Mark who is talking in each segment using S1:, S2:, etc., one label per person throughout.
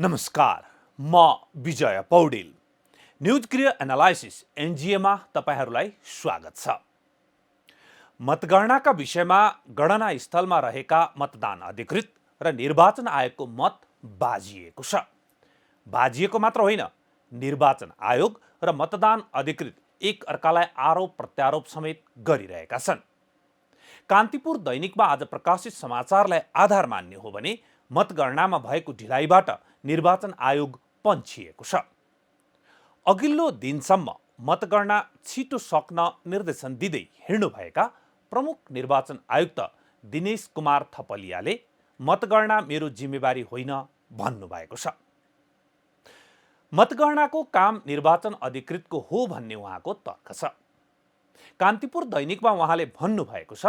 S1: नमस्कार, म विजय पौडेल। न्युज क्रिया एनालाइसिस एनजिएमा तपाईहरूलाई स्वागत छ। मतगणनाका विषयमा गणना स्थलमा रहेका मतदान अधिकृत र निर्वाचन आयोगको मत बाजिएको छ। बाजिएको मात्र होइन, निर्वाचन आयोग र मतदान अधिकृत एक अर्कालाई आरोप प्रत्यारोप समेत गरिरहेका छन्। कान्तिपुर दैनिकमा आज प्रकाशित समाचारलाई आधार मान्ने हो भने मतगणनामा भएको ढिलाइबाट निर्वाचन आयोग पन्छिएको छ। अघिल्लो दिनसम्म मतगणना छिटो सक्न निर्देशन दिँदै हिँड्नुभएका प्रमुख निर्वाचन आयुक्त दिनेश कुमार थपलियाले मतगणना मेरो जिम्मेवारी होइन भन्नुभएको छ। मतगणनाको काम निर्वाचन अधिकृतको हो भन्ने उहाँको तर्क छ। कान्तिपुर दैनिकमा उहाँले भन्नुभएको छ,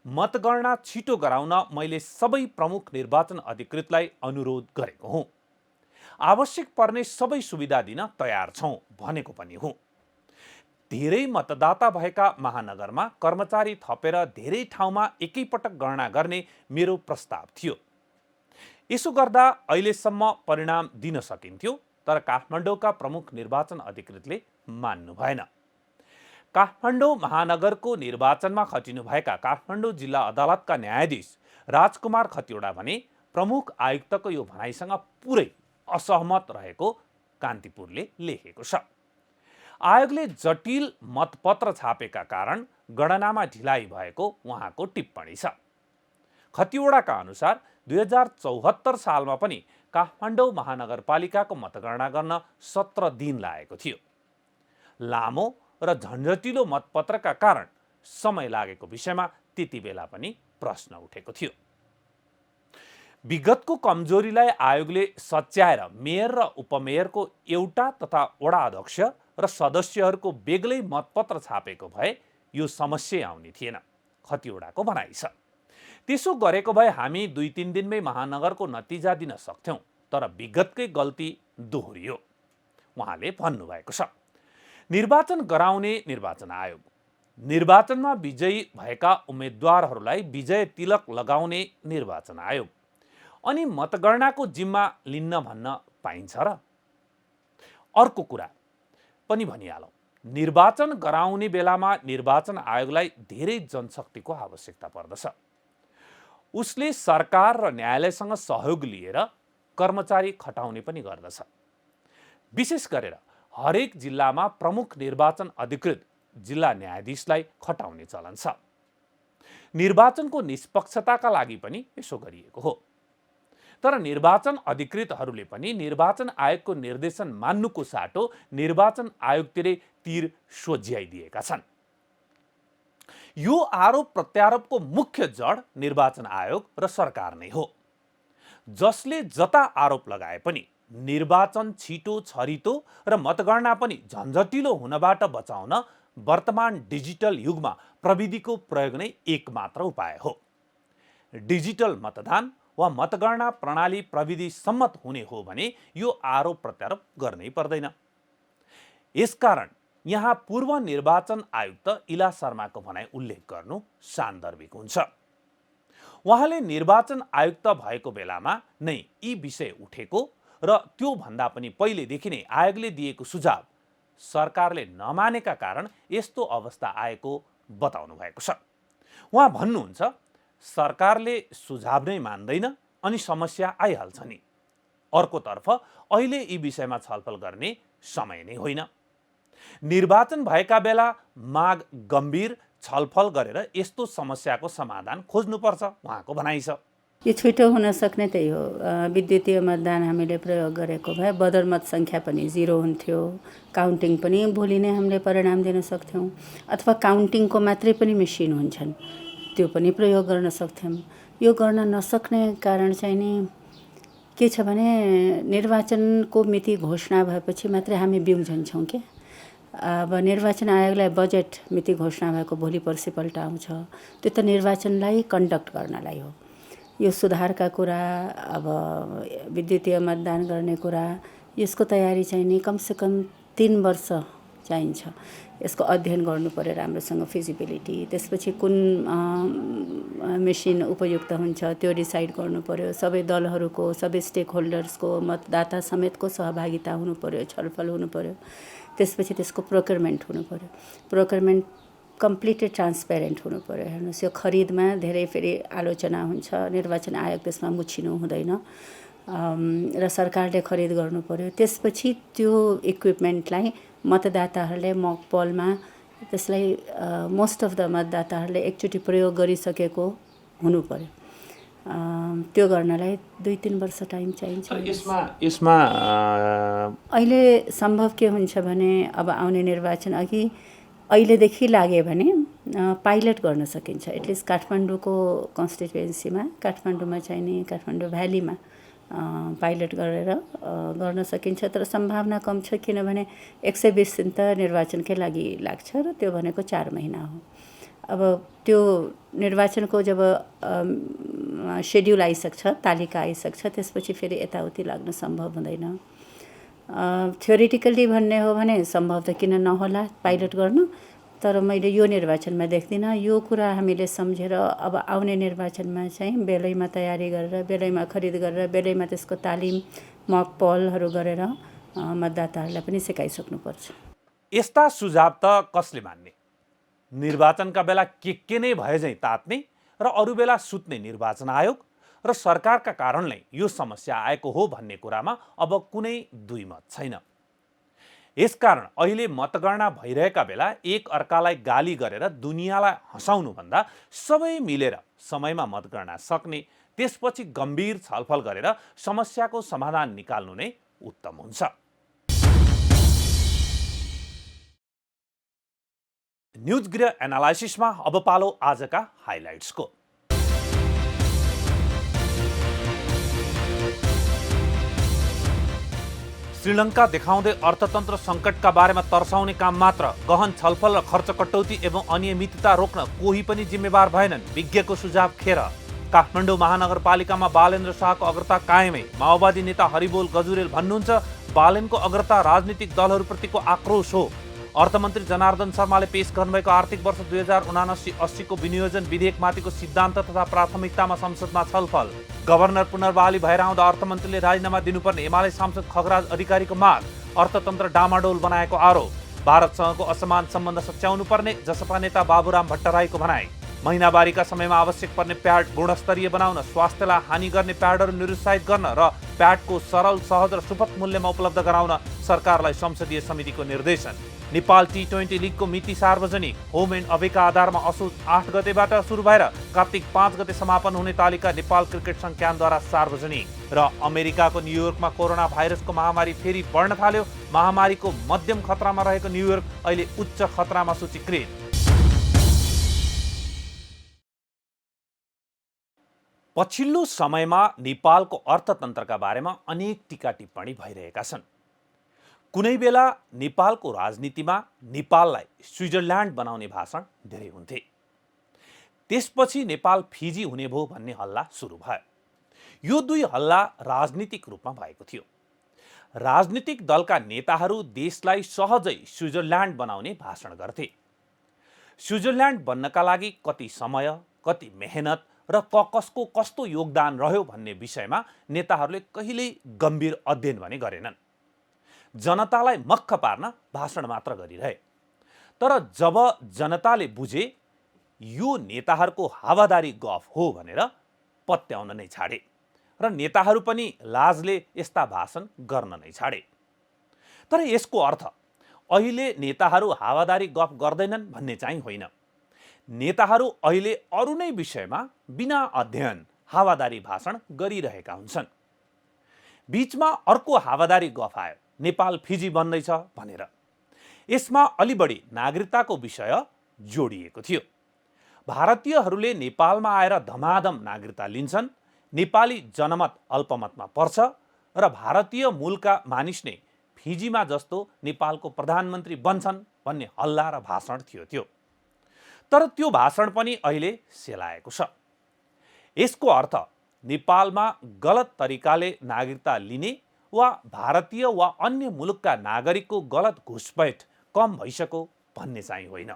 S1: मतगणना छिटो गराउन मैले सबै प्रमुख निर्वाचन अधिकृतलाई अनुरोध गरेको हुँ। आवश्यक पर्ने सबै सुविधा दिन तयार छौँ भनेको पनि हुँ। धेरै मतदाता भएका महानगरमा कर्मचारी थपेर धेरै ठाउँमा एकैपटक गणना गर्ने मेरो प्रस्ताव थियो। यसो गर्दा अहिलेसम्म परिणाम दिन सकिन्थ्यो, तर काठमाडौँका प्रमुख निर्वाचन अधिकृतले मान्नु भएन। काठमाडौँ महानगरको निर्वाचनमा खटिनुभएका काठमाडौँ जिल्ला अदालतका न्यायाधीश राजकुमार खतिवडा भने प्रमुख आयुक्तको यो भनाइसँग पुरै असहमत रहेको कान्तिपुरले लेखेको छ। आयोगले जटिल मतपत्र छापेका कारण गणनामा ढिलाइ भएको उहाँको टिप्पणी छ। खतिवडाका अनुसार 2074 सालमा पनि काठमाडौँ महानगरपालिकाको मतगणना गर्न 17 दिन लागेको थियो। लामो र झन्झटिलो मतपत्रका कारण समय लागेको विषयमा त्यति बेला पनि प्रश्न उठेको थियो। विगतको कमजोरीलाई आयोगले सच्याएर मेयर र उपमेयरको एउटा तथा वडा अध्यक्ष र सदस्यहरूको बेग्लै मतपत्र छापेको भए यो समस्या आउने थिएन, खतिवडाको भनाइ छ। त्यसो गरेको भए हामी 2-3 दिनमै महानगरको नतिजा दिन सक्थ्यौँ, तर विगतकै गल्ती दोहोरियो उहाँले भन्नुभएको छ। निर्वाचन गराउने निर्वाचन आयोग, निर्वाचनमा विजयी भएका उम्मेद्वारहरूलाई विजय तिलक लगाउने निर्वाचन आयोग, अनि मतगणनाको जिम्मा लिन्न भन्न पाइन्छ र? अर्को कुरा पनि भनिहालौँ, निर्वाचन गराउने बेलामा निर्वाचन आयोगलाई धेरै जनशक्तिको आवश्यकता पर्दछ। उसले सरकार र न्यायालयसँग सहयोग लिएर कर्मचारी खटाउने पनि गर्दछ। विशेष गरेर हरेक जिल्लामा प्रमुख निर्वाचन अधिकृत जिल्ला न्यायाधीशलाई खटाउने चलन छ। निर्वाचनको निष्पक्षताका लागि पनि यसो गरिएको हो। तर निर्वाचन अधिकृतहरूले पनि निर्वाचन आयोगको निर्देशन मान्नुको साटो निर्वाचन आयोगतिरै तीर सोझ्याइदिएका छन्। यो आरोप प्रत्यारोपको मुख्य जड निर्वाचन आयोग र सरकार नै हो, जसले जता आरोप लगाए पनि निर्वाचन छिटो छरितो र मतगणना पनि झन्झटिलो हुनबाट बचाउन वर्तमान डिजिटल युगमा प्रविधिको प्रयोग नै एकमात्र उपाय हो। डिजिटल मतदान वा मतगणना प्रणाली प्रविधि सम्मत हुने हो भने यो आरोप प्रत्यारोप गर्नै पर्दैन। यसकारण यहाँ पूर्व निर्वाचन आयुक्त इला शर्माको भनाइ उल्लेख गर्नु सान्दर्भिक हुन्छ। उहाँले निर्वाचन आयुक्त भएको बेलामा नै यी विषय उठेको र त्यो भन्दा पनि पहिलेदेखि नै आयोगले दिएको सुझाव सरकारले नमानेका कारण यस्तो अवस्था आएको बताउनु भएको छ। उहाँ भन्नुहुन्छ, सरकारले सुझाव नै मान्दैन अनि समस्या आइहाल्छ नि। अर्कोतर्फ अहिले यी विषयमा छलफल गर्ने समय नै होइन। निर्वाचन भएका बेला माग गम्भीर छलफल गरेर यस्तो समस्याको समाधान खोज्नुपर्छ उहाँको भनाइ छ।
S2: यो छिटो हुन सक्ने त्यही हो। विद्युतीय मतदान हामीले प्रयोग गरेको भए बदरमत सङ्ख्या पनि 0 हुन्थ्यो। काउन्टिङ पनि भोलि नै हामीले परिणाम दिन सक्थ्यौँ, अथवा काउन्टिङको मात्रै पनि मेसिन हुन्छन्, त्यो पनि प्रयोग गर्न सक्थ्यौँ। यो गर्न नसक्ने कारण चाहिँ नि के छ भने निर्वाचनको मिति घोषणा भएपछि मात्रै हामी बिउझन्छौँ के। अब निर्वाचन आयोगलाई बजेट मिति घोषणा भएको भोलि पर्सिपल्ट आउँछ, त्यो त निर्वाचनलाई कन्डक्ट गर्नलाई हो। यो सुधारका कुरा, अब विद्युतीय मतदान गर्ने कुरा, यसको तयारी चाहिँ नि कमसेकम 3 वर्ष चाहिन्छ। यसको अध्ययन गर्नु पर्यो राम्रोसँग फिजिबिलिटी, त्यसपछि कुन मेसिन उपयुक्त हुन्छ त्यो डिसाइड गर्नु पर्यो। सबै दलहरूको, सबै स्टेक होल्डर्सको, मतदाता समेतको सहभागिता हुनु पर्यो, छलफल हुनु पर्यो। त्यसपछि त्यसको प्रोक्योरमेन्ट हुनु पर्यो। प्रोक्योरमेन्ट कम्प्लिटली ट्रान्सपेरेन्ट हुनु पर्यो। हेर्नुहोस्, यो खरिदमा धेरै फेरि आलोचना हुन्छ, निर्वाचन आयोग त्यसमा मुछिनु हुँदैन र सरकारले खरिद गर्नु पर्यो। त्यसपछि त्यो इक्विपमेन्टलाई मतदाताहरूले मक पोलमा त्यसलाई मोस्ट अफ द मतदाताहरूले एकचोटि प्रयोग गरिसकेको हुनु पर्यो। त्यो गर्नलाई 2-3 वर्ष टाइम चाहिन्छ।
S1: यसमा
S2: अहिले सम्भव के हुन्छ भने अब आउने निर्वाचन अघि अहिलेदेखि लाग्यो भने पाइलट गर्न सकिन्छ। एटलिस्ट काठमाडौँको कन्स्टिट्युएन्सीमा, काठमाडौँमा चाहिने काठमाडौँ भ्यालीमा पाइलट गरेर गर्न सकिन्छ। तर सम्भावना कम छ, किनभने 120 दिन त निर्वाचनकै लागि लाग्छ र त्यो भनेको 4 महिना हो। अब त्यो निर्वाचनको जब सेड्युल आइसक्छ, तालिका आइसक्छ, त्यसपछि फेरि यताउति लाग्न सम्भव हुँदैन। थ्योरिटिकल्ली भन्ने हो भने सम्भव त किन नहोला पाइलट गर्नु, तर मैले यो निर्वाचनमा देख्दिनँ। यो कुरा हामीले सम्झेर अब आउने निर्वाचनमा चाहिँ बेलैमा तयारी गरेर, बेलैमा खरिद गरेर, बेलैमा त्यसको तालिम, मक पोलहरू गरेर मतदाताहरूलाई पनि सिकाइसक्नुपर्छ।
S1: यस्ता सुझाव त कसले मान्ने? निर्वाचनका बेला के नै भए झैँ तात्ने र अरू बेला सुत्ने निर्वाचन आयोग र सरकारका कारणले यो समस्या आएको हो भन्ने कुरामा अब कुनै दुई मत छैन। यसकारण अहिले मतगणना भइरहेका बेला एक अर्कालाई गाली गरेर दुनियाँलाई हँसाउनुभन्दा सबै मिलेर समयमा मतगणना सक्ने, त्यसपछि गम्भीर छलफल गरेर समस्याको समाधान निकाल्नु नै उत्तम हुन्छ। न्युज गृह एनालाइसिसमा अब पालो आजका हाइलाइट्सको। श्रीलङ्का देखाउँदै अर्थतन्त्र सङ्कटका बारेमा तर्साउने काम मात्र, गहन छलफल र खर्च कटौती एवं अनियमितता रोक्न कोही पनि जिम्मेवार भएनन्, विज्ञको सुझाव खेर। काठमाडौँ महानगरपालिकामा बालेन्द्र शाहको अग्रता कायमै, माओवादी नेता हरिबोल गजुरेल भन्नुहुन्छ बालेनको अग्रता राजनीतिक दलहरूप्रतिको आक्रोश हो। अर्थमन्त्री जनार्दन शर्माले पेश गर्नुभएको आर्थिक वर्ष 2079-80 को विनियोजन विधेयकमाथिको सिद्धान्त तथा प्राथमिकतामा संसदमा छलफल। गभर्नर पुनर्बहाली भएर आउँदा अर्थमन्त्रीले राजीनामा दिनुपर्ने एमाले सांसद खगराज अधिकारीको माग, अर्थतन्त्र डामाडोल बनाएको आरोप। भारतसँगको असमान सम्बन्ध सच्याउनु पर्ने जसपा नेता बाबुराम भट्टराईको भनाई। महिनावारीका समयमा आवश्यक पर्ने प्याड गुणस्तरीय बनाउन, स्वास्थ्यलाई हानि गर्ने प्याडहरू निरुत्साहित गर्न र प्याडको सरल, सहज र सुपथ मूल्यमा उपलब्ध गराउन सरकारलाई संसदीय समितिको निर्देशन। नेपाल T20 लिगको मिति सार्वजनिक, होम एन्ड अवेका आधारमा असोज 8 गतेबाट सुरु भएर कार्तिक 5 गते समापन हुने तालिका नेपाल क्रिकेट संज्ञानद्वारा सार्वजनिक। र अमेरिकाको न्युयोर्कमा कोरोना भाइरसको महामारी फेरि बढ्न थाल्यो। महामारीको मध्यम खतरामा रहेको न्युयोर्क अहिले उच्च खतरामा सूचीकृत। पछिल्लो समयमा नेपालको अर्थतन्त्रका बारेमा अनेक टीका टिप्पणी भइरहेका छन्। कुनै बेला नेपालको राजनीतिमा नेपाललाई स्विजरल्यान्ड बनाउने भाषण धेरै हुन्थे। त्यसपछि नेपाल फिजी हुने भो भन्ने हल्ला सुरु भयो। यो दुई हल्ला राजनीतिक रूपमा भएको थियो। राजनीतिक दलका नेताहरू देशलाई सहजै स्विजरल्यान्ड बनाउने भाषण गर्थे। स्विजरल्यान्ड बन्नका लागि कति समय, कति मेहनत र कसको कस्तो योगदान रह्यो भन्ने विषयमा नेताहरूले कहिल्यै गम्भीर अध्ययन भने गरेनन्। जनतालाई मक्ख पार्न भाषण मात्र गरिरहे। तर जब जनताले बुझे यो नेताहरूको हावादारी गफ हो भनेर पत्याउन नै छाडे र नेताहरू पनि लाजले यस्ता भाषण गर्न नै छाडे। तर यसको अर्थ अहिले नेताहरू हावादारी गफ गर्दैनन् भन्ने चाहिँ होइन। नेताहरू अहिले अरू नै विषयमा बिना अध्ययन हावादारी भाषण गरिरहेका हुन्छन्। बीचमा अर्को हावादारी गफ आयो, नेपाल फिजी बन्दैछ भनेर। यसमा अलि बढी नागरिकताको विषय जोडिएको थियो। भारतीयहरूले नेपालमा आएर धमाधम नागरिकता लिन्छन्, नेपाली जनमत अल्पमतमा पर्छ र भारतीय मूलका मानिस नै फिजीमा जस्तो नेपालको प्रधानमन्त्री बन्छन् भन्ने हल्ला र भाषण थियो। तर त्यो भाषण पनि अहिले सेलाएको छ। यसको अर्थ नेपालमा गलत तरिकाले नागरिकता लिने वा भारतीय वा अन्य मुलुकका नागरिकको गलत घुसपैठ कम भइसक्यो भन्ने चाहिँ होइन।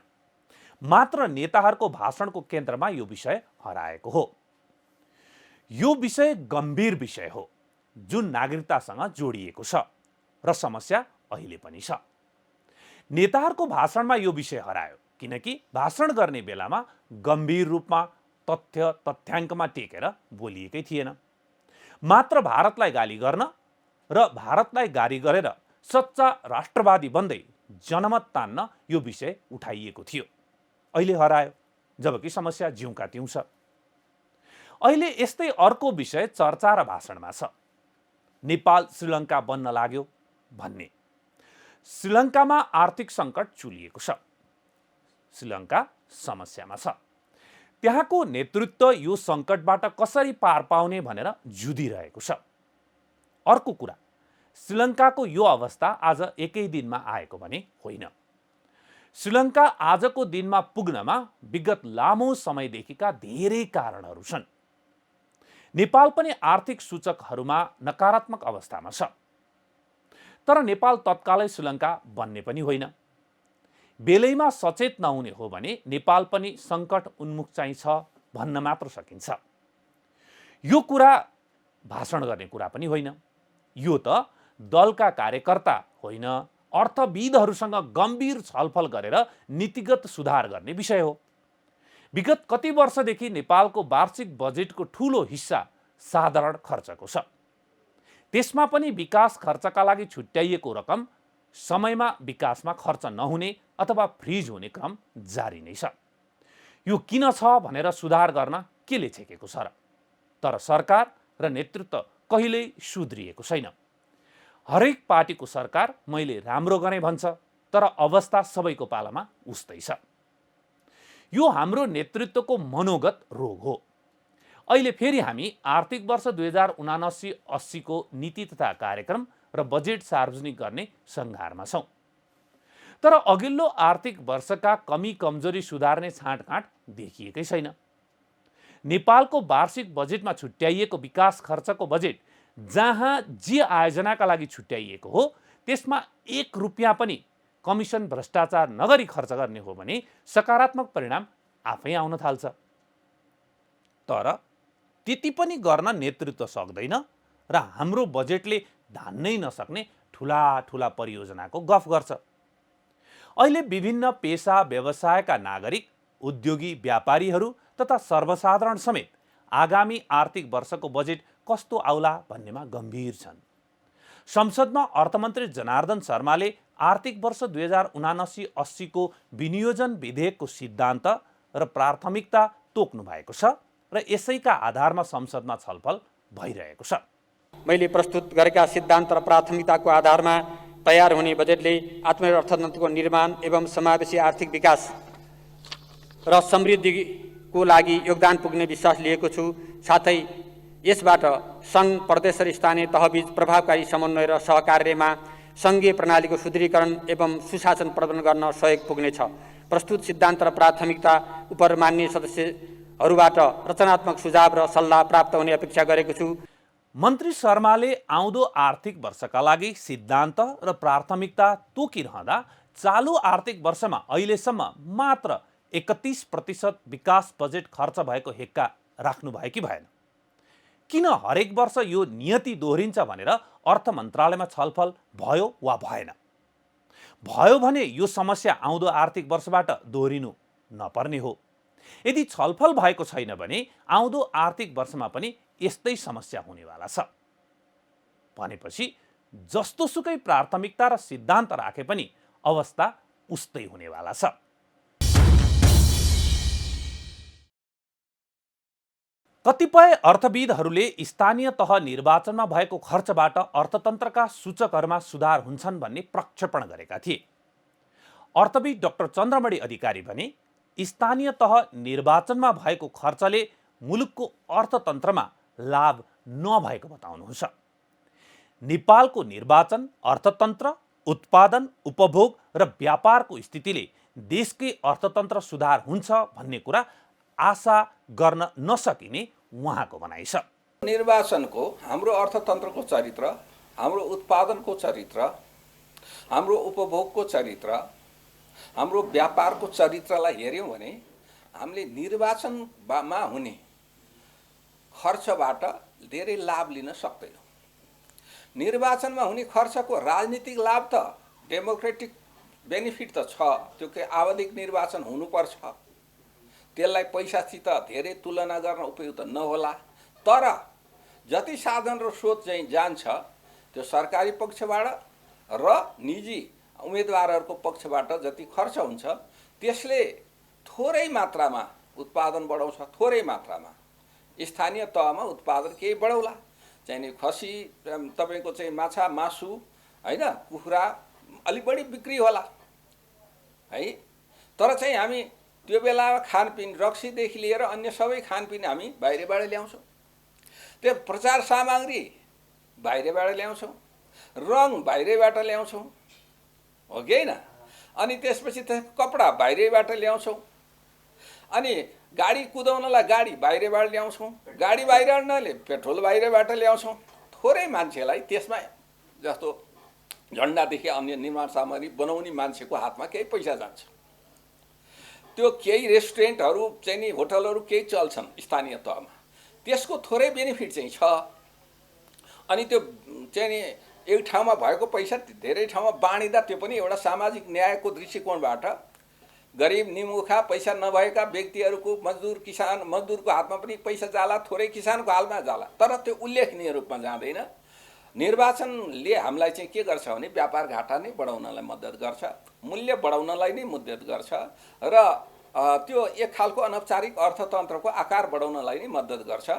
S1: मात्र नेताहरूको भाषणको केन्द्रमा यो विषय हराएको हो। यो विषय गम्भीर विषय हो जुन नागरिकतासँग जोडिएको छ र समस्या अहिले पनि छ। नेताहरूको भाषणमा यो विषय हरायो किनकि भाषण गर्ने बेलामा गम्भीर रूपमा तथ्य तथ्याङ्कमा टेकेर बोलिएकै थिएन। मात्र भारतलाई गाली गर्न र भारतलाई गाली गरेर सच्चा राष्ट्रवादी बन्दै जनमत तान्न यो विषय उठाइएको थियो। अहिले हरायो, जबकि समस्या जिउँका तिउँ छ। अहिले यस्तै अर्को विषय चर्चा र भाषणमा छ, नेपाल श्रीलङ्का बन्न लाग्यो भन्ने। श्रीलङ्कामा आर्थिक सङ्कट चुलिएको छ, श्रीलङ्का समस्यामा छ। त्यहाँको नेतृत्व यो सङ्कटबाट कसरी पार पाउने भनेर जुधिरहेको छ। अर्को कुरा, श्रीलङ्काको यो अवस्था आज एकै दिनमा आएको भने होइन। श्रीलङ्का आजको दिनमा पुग्नमा विगत लामो समयदेखिका धेरै कारणहरू छन्। नेपाल पनि आर्थिक सूचकहरूमा नकारात्मक अवस्थामा छ, तर नेपाल तत्कालै श्रीलङ्का बन्ने पनि होइन। बेलैमा सचेत नहुने हो भने नेपाल पनि सङ्कट उन्मुख चाहिँ छ भन्न मात्र सकिन्छ। यो कुरा भाषण गर्ने कुरा पनि होइन, यो त दलका कार्यकर्ता होइन, अर्थविदहरूसँग गम्भीर छलफल गरेर नीतिगत सुधार गर्ने विषय हो। विगत कति वर्षदेखि नेपालको वार्षिक बजेटको ठूलो हिस्सा साधारण खर्चको छ। त्यसमा पनि विकास खर्चका लागि छुट्याइएको रकम समयमा विकासमा खर्च नहुने अथवा फ्रिज हुने क्रम जारी नै छ। यो किन छ भनेर सुधार गर्न केले छेकेको छ र? तर सरकार र नेतृत्व कहिल्यै सुध्रिएको छैन। हरेक पार्टीको सरकार मैले राम्रो गरेँ भन्छ, तर अवस्था सबैको पालामा उस्तै छ। यो हाम्रो नेतृत्वको मनोगत रोग हो। अहिले फेरि हामी आर्थिक वर्ष 2079-80 को नीति तथा कार्यक्रम र बजेट सार्वजनिक गर्ने सङ्घारमा छौँ। तर अघिल्लो आर्थिक वर्षका कमी कमजोरी सुधार्ने छाँटकाँट देखिएकै छैन। नेपालको वार्षिक बजेटमा छुट्याइएको विकास खर्चको बजेट जहाँ जे आयोजनाका लागि छुट्याइएको हो त्यसमा 1 रुपियाँ पनि कमिसन भ्रष्टाचार नगरी खर्च गर्ने हो भने सकारात्मक परिणाम आफै आउन थाल्छ। तर त्यति पनि गर्न नेतृत्व सक्दैन र हाम्रो बजेटले धान्नै नसक्ने ठुला ठुला परियोजनाको गफ गर्छ। अहिले विभिन्न पेशा व्यवसायका नागरिक, उद्योगी, व्यापारीहरू तथा सर्वसाधारण समेत आगामी आर्थिक वर्षको बजेट कस्तो आउला भन्नेमा गम्भीर छन्। संसदमा अर्थमन्त्री जनार्दन शर्माले आर्थिक वर्ष 2079-80 को विनियोजन विधेयकको सिद्धान्त र प्राथमिकता तोक्नु भएको छ र यसैका आधारमा संसदमा छलफल भइरहेको छ।
S3: मैले प्रस्तुत गरेका सिद्धान्त र प्राथमिकताको आधारमा तयार हुने बजेटले आत्मनिर्भर अर्थतन्त्रको निर्माण एवं समावेशी आर्थिक विकास र समृद्धिको लागि योगदान पुग्ने विश्वास लिएको छु। साथै यसबाट सङ्घ, प्रदेश र स्थानीय तहबीच प्रभावकारी समन्वय र सहकार्यमा सङ्घीय प्रणालीको सुदृढीकरण एवं सुशासन प्रदान गर्न सहयोग पुग्नेछ। प्रस्तुत सिद्धान्त र प्राथमिकता उप मान्य सदस्यहरूबाट रचनात्मक सुझाव र सल्लाह प्राप्त हुने अपेक्षा गरेको छु।
S1: मन्त्री शर्माले आउँदो आर्थिक वर्षका लागि सिद्धान्त र प्राथमिकता तोकिरहँदा चालु आर्थिक वर्षमा अहिलेसम्म मात्र 31% विकास बजेट खर्च भएको हेक्का राख्नु भयो कि भएन? किन हरेक वर्ष यो नियति दोहोरिन्छ भनेर अर्थ मन्त्रालयमा छलफल भयो वा भएन? भयो भने यो समस्या आउँदो आर्थिक वर्षबाट दोहोरिनु नपर्ने हो। यदि छलफल भएको छैन भने आउँदो आर्थिक वर्षमा पनि यस्तै समस्या हुनेवाला छ। भनेपछि जस्तोसुकै प्राथमिकता र सिद्धान्त राखे पनि अवस्था उस्तै हुनेवाला छ। कतिपय अर्थविदहरूले स्थानीय तह निर्वाचनमा भएको खर्चबाट अर्थतन्त्रका सूचकहरूमा सुधार हुन्छन् भन्ने प्रक्षेपण गरेका थिए। अर्थविद डाक्टर चन्द्रमणि अधिकारी भने स्थानीय तह निर्वाचनमा भएको खर्चले मुलुकको अर्थतन्त्रमा लाभ नभएको बताउनुहुन्छ। नेपालको निर्वाचन, अर्थतन्त्र, उत्पादन, उपभोग र व्यापारको स्थितिले देशकै अर्थतन्त्र सुधार हुन्छ भन्ने कुरा आशा गर्न नसकिने उहाँको भनाइ छ।
S4: निर्वाचनको हाम्रो अर्थतन्त्रको चरित्र, हाम्रो उत्पादनको चरित्र, हाम्रो उपभोगको चरित्र हाम्रो व्यापारको चरित्रलाई हेऱ्यौँ भने हामीले निर्वाचनमा हुने खर्चबाट धेरै लाभ लिन सक्दैनौँ। निर्वाचनमा हुने खर्चको राजनीतिक लाभ त डेमोक्रेटिक बेनिफिट त छ, त्यो के आवधिक निर्वाचन हुनुपर्छ, त्यसलाई पैसासित धेरै तुलना गर्न उपयुक्त नहोला। तर जति साधन र स्रोत चाहिँ जान्छ त्यो सरकारी पक्षबाट र निजी उम्मेदवारहरूको पक्षबाट जति खर्च हुन्छ त्यसले थोरै मात्रामा उत्पादन बढाउँछ, थोरै मात्रामा स्थानीय तहमा उत्पादन केही बढाउला। चाहिँ खसी तपाईँको चाहिँ माछा मासु होइन, कुखुरा अलिक बढी बिक्री होला है। तर चाहिँ हामी त्यो बेलामा खानपिन रक्सीदेखि लिएर अन्य सबै खानपिन हामी बाहिरबाट ल्याउँछौँ, त्यो प्रचार सामग्री बाहिरबाट ल्याउँछौँ, रङ बाहिरबाट ल्याउँछौँ, हो कि होइन? अनि त्यसपछि कपडा बाहिरबाट ल्याउँछौँ, अनि गाडी कुदाउनलाई गाडी बाहिरबाट ल्याउँछौँ, गाडी बाहिरले पेट्रोल बाहिरबाट ल्याउँछौँ। थोरै मान्छेलाई त्यसमा जस्तो झन्डादेखि अन्य निर्माण सामग्री बनाउने मान्छेको हातमा केही पैसा जान्छ, त्यो केही रेस्टुरेन्टहरू चाहिँ नि होटलहरू केही चल्छन् स्थानीय तहमा, त्यसको थोरै बेनिफिट चाहिँ छ। अनि त्यो चाहिँ नि एक ठाउँमा भएको पैसा धेरै ठाउँमा बाँडिँदा त्यो पनि एउटा सामाजिक न्यायको दृष्टिकोणबाट गरिब निमुखा पैसा नभएका व्यक्तिहरूको मजदुर किसान मजदुरको हातमा पनि पैसा जाला, थोरै किसानको हातमा जाला, तर त्यो उल्लेखनीय रूपमा जाँदैन। निर्वाचनले हामीलाई चाहिँ के गर्छ भने व्यापार घाटा नै बढाउनलाई मद्दत गर्छ, मूल्य बढाउनलाई नै मद्दत गर्छ र त्यो एक खालको अनौपचारिक अर्थतन्त्रको आकार बढाउनलाई नै मद्दत गर्छ।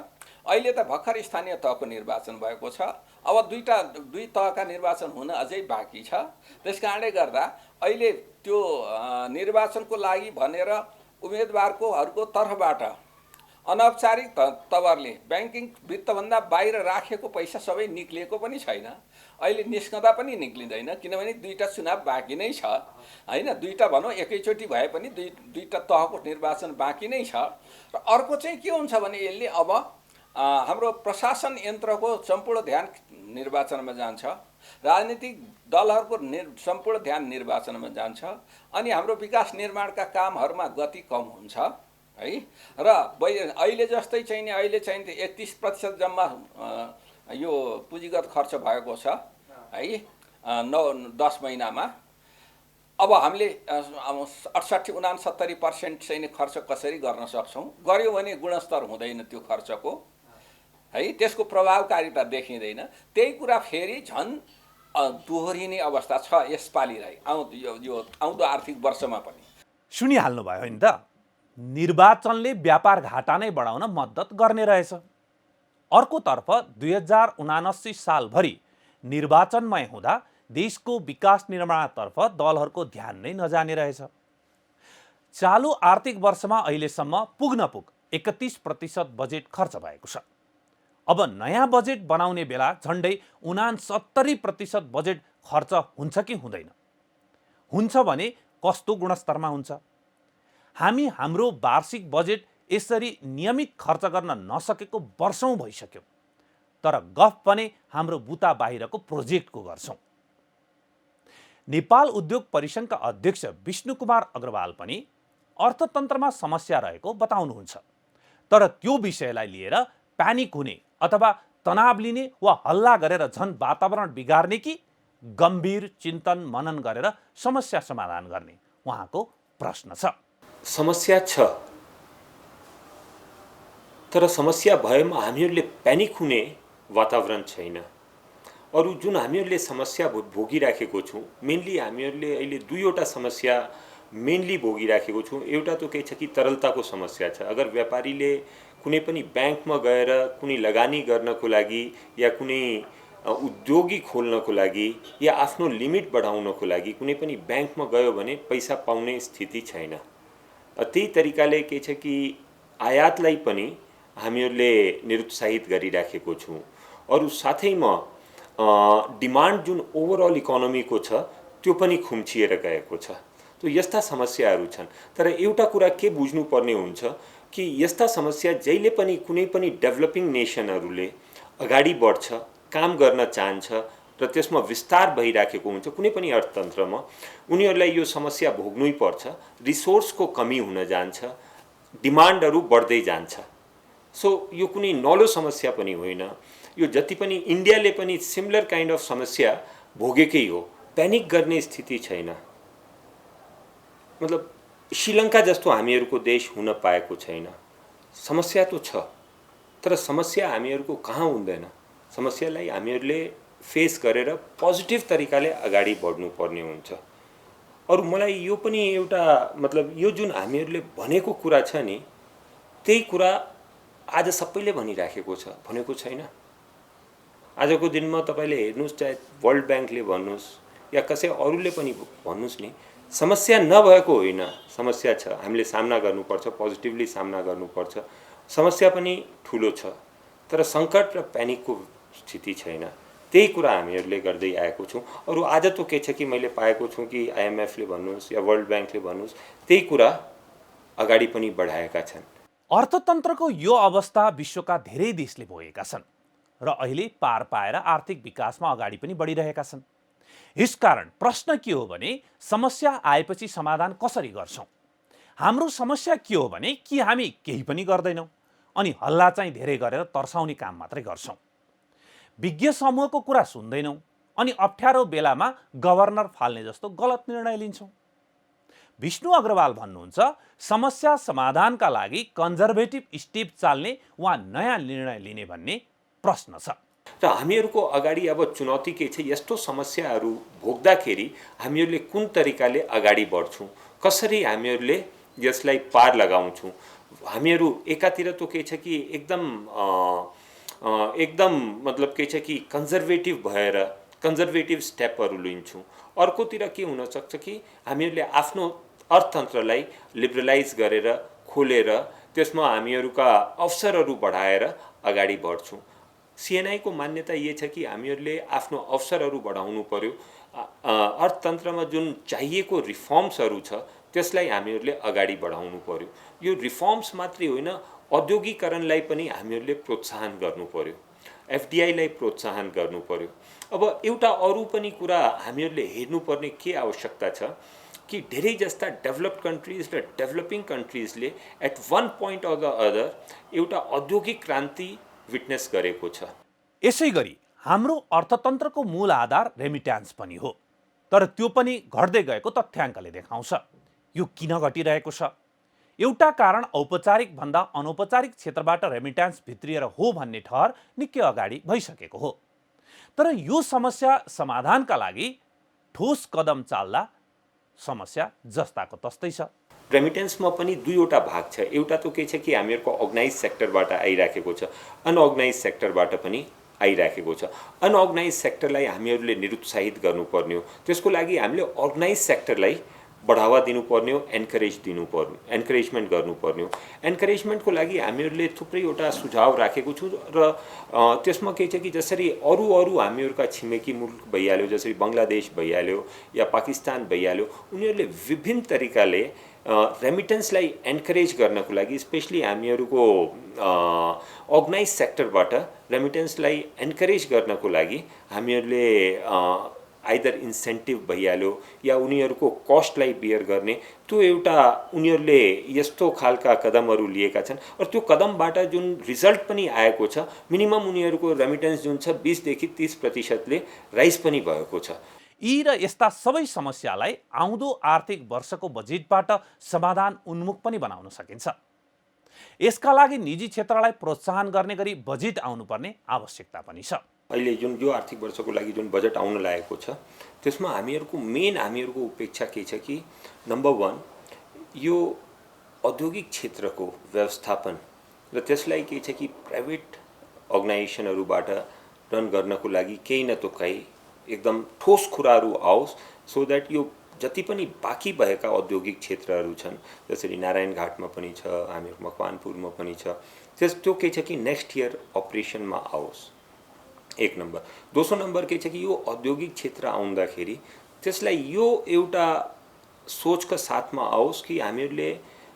S4: अहिले त भर्खर स्थानीय तहको निर्वाचन भएको छ, अब दुई तहका निर्वाचन हुन अझै बाँकी छ। त्यसकारणले गर्दा अहिले त्यो निर्वाचनको लागि भनेर उम्मेदवारहरूको तर्फबाट अनौपचारिक तवरले ब्याङ्किङ वित्तभन्दा बाहिर राखेको पैसा सबै निक्लिएको पनि छैन, अहिले निस्कँदा पनि निक्लिँदैन, किनभने दुईवटा चुनाव बाँकी नै छ होइन। दुईवटा भनौँ एकैचोटि भए पनि दुईवटा तहको निर्वाचन बाँकी नै छ। र अर्को चाहिँ के हुन्छ भने यसले अब हाम्रो प्रशासन यन्त्रको सम्पूर्ण ध्यान निर्वाचनमा जान्छ, राजनीतिक दलहरूको सम्पूर्ण ध्यान निर्वाचनमा जान्छ, अनि हाम्रो विकास निर्माणका कामहरूमा गति कम हुन्छ है। र अहिले जस्तै चाहिँ नि अहिले चाहिँ 31% जम्मा यो पुँजीगत खर्च भएको छ है 9-10 महिनामा। अब हामीले 68-69% चाहिँ खर्च कसरी गर्न सक्छौँ, गर्यो भने गुणस्तर हुँदैन त्यो खर्चको है, त्यसको प्रभावकारिता देखिँदैन। त्यही कुरा फेरि झन् दोहोरिने अवस्था छ यसपालिलाई यो आउँदो आर्थिक वर्षमा पनि।
S1: सुनिहाल्नु भयो होइन त, निर्वाचनले व्यापार घाटा नै बढाउन मद्दत गर्ने रहेछ। अर्कोतर्फ 2079 सालभरि निर्वाचनमय हुँदा देशको विकास निर्माणतर्फ दलहरूको ध्यान नै नजाने रहेछ। चालु आर्थिक वर्षमा अहिलेसम्म पुग्न 31% बजेट खर्च भएको छ। अब नयाँ बजेट बनाउने बेला झन्डै 69% बजेट खर्च हुन्छ कि हुँदैन? हुन्छ भने कस्तो गुणस्तरमा हुन्छ? हामी हाम्रो वार्षिक बजेट यसरी नियमित खर्च गर्न नसकेको वर्षौं भइसक्यो, तर गफ भने हाम्रो बुता बाहिरको प्रोजेक्टको गर्छौं। नेपाल उद्योग परिसंघका अध्यक्ष विष्णुकुमार अग्रवाल पनि अर्थतन्त्रमा समस्या रहेको बताउनुहुन्छ, तर त्यो विषयलाई लिएर प्यानिक हुने अथवा तनाव लिने वा हल्ला गरेर झन् वातावरण बिगार्ने कि गम्भीर चिन्तन मनन गरेर समस्या समाधान गर्ने उहाँको प्रश्न छ।
S5: समस्या छ, तर समस्या भएमा हामीहरूले प्यानिक हुने वातावरण छैन। अरू जुन हामीहरूले समस्या भोगिराखेको छौँ, मेनली हामीहरूले अहिले दुईवटा समस्या मेनली भोगिराखेको छौँ। एउटा त के छ कि तरलताको समस्या छ। अगर व्यापारीले कुनै पनि ब्याङ्कमा गएर कुनै लगानी गर्नको लागि या कुनै उद्योगी खोल्नको लागि या आफ्नो लिमिट बढाउनको लागि कुनै पनि ब्याङ्कमा गयो भने पैसा पाउने स्थिति छैन। त्यही तरिकाले के छ कि आयातलाई पनि हामीहरूले निरुत्साहित गरिराखेको छौँ। अरू साथैमा डिमान्ड जुन ओभरअल इकोनोमीको छ त्यो पनि खुम्चिएर गएको छ। तो यस्ता समस्याहरू छन्। तर एउटा कुरा के बुझ्नुपर्ने हुन्छ कि यस्ता समस्या जहिले पनि कुनै पनि डेभलपिङ नेसनहरूले अगाडि बढ्छ, काम गर्न चाहन्छ, र त्यसमा विस्तार भइराखेको हुन्छ कुनै पनि अर्थतन्त्रमा, उनीहरूलाई यो समस्या भोग्नै पर्छ। रिसोर्सको कमी हुन जान्छ, डिमान्डहरू बढ्दै जान्छ। सो यो कुनै नौलो समस्या पनि होइन। यो जति पनि इन्डियाले पनि सिमिलर काइन्ड अफ समस्या भोगेकै हो, प्यानिक गर्ने स्थिति छैन। मतलब श्रीलङ्का जस्तो हामीहरूको देश हुन पाएको छैन। समस्या त छ, तर समस्या हामीहरूको कहाँ हुँदैन। समस्यालाई हामीहरूले फेस गरेर पोजिटिभ तरिकाले अगाडि बढ्नुपर्ने हुन्छ। अरू मलाई यो पनि एउटा मतलब यो जुन हामीहरूले भनेको कुरा छ नि, त्यही कुरा आज सबैले भनिराखेको छ, भनेको छैन। आजको दिनमा तपाईँले हेर्नुहोस्, चाहे वर्ल्ड ब्याङ्कले भन्नुहोस् या कसै अरूले पनि भन्नुहोस् नि, समस्या नभएको होइन, समस्या छ। हामीले सामना गर्नुपर्छ, पोजिटिभली सामना गर्नुपर्छ। समस्या पनि ठुलो छ, तर सङ्कट र प्यानिकको स्थिति छैन। त्यही कुरा हामीहरूले गर्दै आएको छौँ। अरू आज त के छ कि मैले पाएको छु कि IMF ले भन्नुहोस् या वर्ल्ड ब्याङ्कले भन्नुहोस्, त्यही कुरा अगाडि पनि बढाएका छन्।
S1: अर्थतन्त्रको यो अवस्था विश्वका धेरै देशले भोगेका छन् र अहिले पार पाएर आर्थिक विकासमा अगाडि पनि बढिरहेका छन्। यसकारण प्रश्न के हो भने समस्या आएपछि समाधान कसरी गर्छौँ? हाम्रो समस्या के हो भने कि हामी केही पनि गर्दैनौँ अनि हल्ला चाहिँ धेरै गरेर तर्साउने काम मात्रै गर्छौँ। विज्ञ समूहको कुरा सुन्दैनौँ अनि अप्ठ्यारो बेलामा गभर्नर फाल्ने जस्तो गलत निर्णय लिन्छौँ। विष्णु अग्रवाल भन्नुहुन्छ, समस्या समाधानका लागि कन्जर्भेटिभ स्टेप चाल्ने वा नयाँ निर्णय लिने भन्ने प्रश्न छ।
S5: र हामीहरूको अगाडि अब चुनौती के छ, यस्तो समस्याहरू भोग्दाखेरि हामीहरूले कुन तरिकाले अगाडि बढ्छौँ, कसरी हामीहरूले यसलाई पार लगाउँछौँ। हामीहरू एकातिर त के छ कि एकदम मतलब के छ कि कन्जर्भेटिभ भएर कन्जर्भेटिभ स्टेपहरू लिन्छौँ। अर्कोतिर के हुनसक्छ कि हामीहरूले आफ्नो अर्थतन्त्रलाई लिबरलाइज गरेर खोलेर त्यसमा हामीहरूका अवसरहरू बढाएर अगाडि बढ्छौँ। CNI को मान्यता ये छ कि हामीहरूले आफ्नो अवसरहरू बढाउनु पर्यो। अर्थतन्त्रमा जुन चाहिएको रिफर्म्सहरू छ त्यसलाई हामीहरूले अगाडि बढाउनु पर्यो। यो रिफर्म्स मात्रै होइन, औद्योगिकरणलाई पनि हामीहरूले प्रोत्साहन गर्नु पर्यो, FDI लाई प्रोत्साहन गर्नु पर्यो। अब एउटा अरू पनि कुरा हामीहरूले हेर्नुपर्ने के आवश्यकता छ कि धेरै जस्ता डेभलप्ड कन्ट्रिज र डेभलपिङ कन्ट्रिजले at one point or the other एउटा औद्योगिक क्रान्ति विटनेस गरेको छ।
S1: यसै गरी हाम्रो अर्थतन्त्रको मूल आधार रेमिट्यान्स पनि हो, तर त्यो पनि घट्दै गएको तथ्याङ्कले देखाउँछ। यो किन घटिरहेको छ? एउटा कारण औपचारिक भन्दा अनौपचारिक क्षेत्रबाट रेमिट्यान्स भित्रिएर हो भन्ने ठहर निकै अगाडि भइसकेको हो। तर यो समस्या समाधानका लागि ठोस कदम चाल्दा समस्या जस्ताको तस्तै छ।
S5: रेमिटेन्समा पनि दुईवटा भाग छ। एउटा त के छ कि हामीहरूको अर्गनाइज सेक्टरबाट आइराखेको छ, अनअर्गनाइज सेक्टरबाट पनि आइराखेको छ। अनअर्गनाइज सेक्टरलाई हामीहरूले निरुत्साहित गर्नुपर्ने हो। त्यसको लागि हामीले अर्गनाइज सेक्टरलाई बढावा दिनुपर्ने हो, एन्करेजमेन्ट गर्नुपर्ने हो। एन्करेजमेन्टको लागि हामीहरूले थुप्रैवटा सुझाव राखेको छु र त्यसमा के छ कि जसरी अरू हामीहरूका छिमेकी मुलुक भइहाल्यो, जसरी बङ्गलादेश भइहाल्यो या पाकिस्तान भइहाल्यो, उनीहरूले विभिन्न तरिकाले रेमिटेन्सलाई एन्करेज गर्नको लागि, स्पेसली हामीहरूको अर्गनाइज सेक्टरबाट रेमिटेन्सलाई एन्करेज गर्नको लागि हामीहरूले आइदर इन्सेन्टिभ भइहाल्यो या उनीहरूको कस्टलाई बियर गर्ने, त्यो एउटा उनीहरूले यस्तो खालका कदमहरू लिएका छन्। र त्यो कदमबाट जुन रिजल्ट पनि आएको छ, मिनिमम उनीहरूको रेमिटेन्स जुन छ 20 देखि 30% राइज पनि भएको छ।
S1: यी र यस्ता सबै समस्यालाई आउँदो आर्थिक वर्षको बजेटबाट समाधान उन्मुख पनि बनाउन सकिन्छ। यसका लागि निजी क्षेत्रलाई प्रोत्साहन गर्ने गरी बजेट आउनुपर्ने आवश्यकता पनि छ।
S5: अहिले जुन यो आर्थिक वर्षको लागि जुन बजेट आउन लागेको छ त्यसमा हामीहरूको उपेक्षा के छ कि नम्बर 1 यो औद्योगिक क्षेत्रको व्यवस्थापन र त्यसलाई के छ कि प्राइभेट अर्गनाइजेसनहरूबाट रन गर्नको लागि केही न त केही एकदम ठोस कुराहरू आओस्, सो द्याट यो जति पनि बाँकी भएका औद्योगिक क्षेत्रहरू छन्, जसरी नारायणघाटमा पनि छ, हामीहरू मकवानपुरमा पनि छ, त्यो के छ कि नेक्स्ट इयर अपरेसनमा आओस्, एक नम्बर। दोस्रो नम्बर के छ कि यो औद्योगिक क्षेत्र आउँदाखेरि त्यसलाई यो एउटा सोचका साथमा आओस् कि हामीहरूले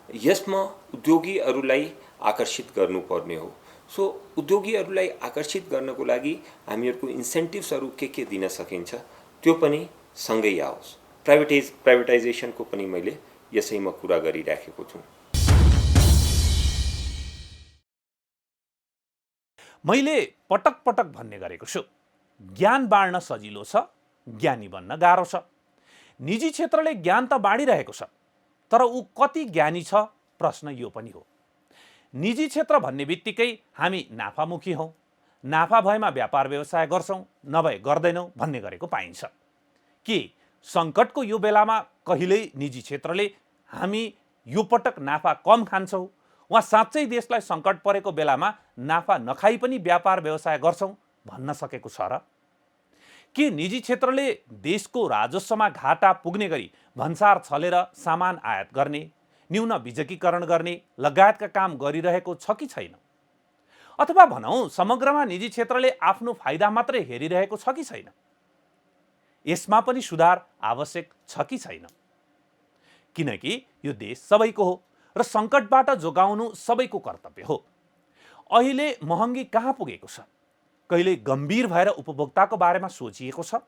S5: यसमा उद्योगीहरूलाई आकर्षित गर्नुपर्ने हो। सो उद्योगीहरूलाई आकर्षित गर्नको लागि हामीहरूको इन्सेन्टिभ्सहरू के दिन सकिन्छ त्यो पनि सँगै आओस्। प्राइभेटाइजेसनको पनि मैले यसैमा कुरा गरिराखेको छु।
S1: मैले पटक पटक भन्ने गरेको छु, ज्ञान बाँड्न सजिलो छ, ज्ञानी बन्न गाह्रो छ। निजी क्षेत्रले ज्ञान त बाँडिरहेको छ, तर ऊ कति ज्ञानी छ प्रश्न यो पनि हो। निजी क्षेत्र भन्ने बित्तिकै हामी नाफामुखी हौँ, नाफा भएमा व्यापार व्यवसाय गर्छौँ, नभए गर्दैनौँ भन्ने गरेको पाइन्छ। के सङ्कटको यो बेलामा कहिल्यै निजी क्षेत्रले हामी यो पटक नाफा कम खान्छौँ वा साँच्चै देशलाई सङ्कट परेको बेलामा नाफा नखाई पनि व्यापार व्यवसाय गर्छौँ भन्न सकेको छ र? के निजी क्षेत्रले देशको राजस्वमा घाटा पुग्ने गरी भन्सार छलेर सामान आयात गर्ने, न्यून बिजकीकरण गर्ने लगायतका काम गरिरहेको छ कि छैन? अथवा भनौँ समग्रमा निजी क्षेत्रले आफ्नो फाइदा मात्रै हेरिरहेको छ कि छैन? यसमा पनि सुधार आवश्यक छ कि छैन? किनकि यो देश सबैको हो र सङ्कटबाट जोगाउनु सबैको कर्तव्य हो। अहिले महँगी कहाँ पुगेको छ? कहिले गम्भीर भएर उपभोक्ताको बारेमा सोचिएको छ?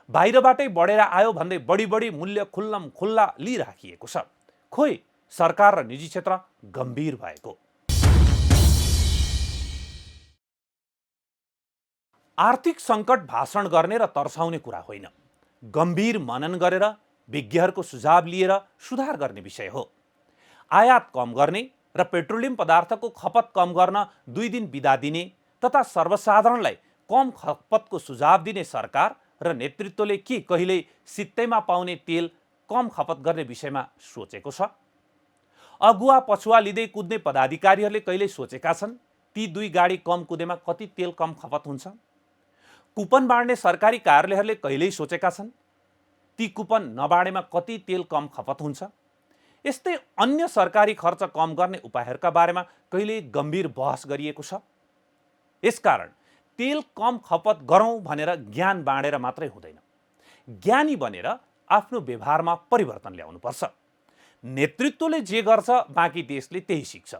S1: बाहिरबाटै बढेर आयो भन्दै बढी मूल्य खुल्लम खुल्ला लिइराखिएको छ। खोइ सरकार र निजी क्षेत्र गम्भीर भएको। आर्थिक सङ्कट भाषण गर्ने र तर्साउने कुरा होइन, गम्भीर मनन गरेर विज्ञहरूको सुझाव लिएर सुधार गर्ने विषय हो। आयात कम गर्ने र पेट्रोलियम पदार्थको खपत कम गर्न 2 दिन बिदा दिने तथा सर्वसाधारणलाई कम खपतको सुझाव दिने सरकार र नेतृत्वले के कहिल्यै सित्तैमा पाउने तेल कम खपत गर्ने विषयमा सोचेको छ? अगुवा पछुवा लिँदै कुद्ने पदाधिकारीहरूले कहिले सोचेका छन् ती 2 गाडी कम कुदेमा कति तेल कम खपत हुन्छ? कुपन बाँड्ने सरकारी कार्यालयहरूले कहिल्यै सोचेका छन् ती कुपन नबाँडेमा कति तेल कम खपत हुन्छ? यस्तै अन्य सरकारी खर्च कम गर्ने उपायहरूका बारेमा कहिले गम्भीर बहस गरिएको छ? यसकारण तेल कम खपत गरौँ भनेर ज्ञान बाँडेर मात्रै हुँदैन, ज्ञानी बनेर आफ्नो व्यवहारमा परिवर्तन ल्याउनुपर्छ। नेतृत्वले जे गर्छ बाँकी देशले त्यही सिक्छ।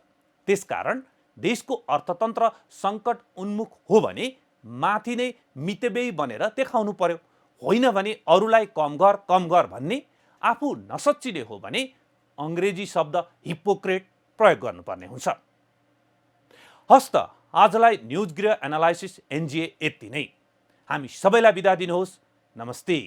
S1: त्यसकारण देशको अर्थतन्त्र सङ्कट उन्मुख हो भने माथि नै मितव्ययी बनेर देखाउनु पर्यो, होइन भने अरूलाई कम गर भन्ने आफू नसच्चिने हो भने अङ्ग्रेजी शब्द हिपोक्रेट प्रयोग गर्नुपर्ने हुन्छ। हस् त आजलाई न्युज गृह एनालाइसिस एनजिए यति नै। हामी सबैलाई बिदा दिनुहोस्। नमस्ते।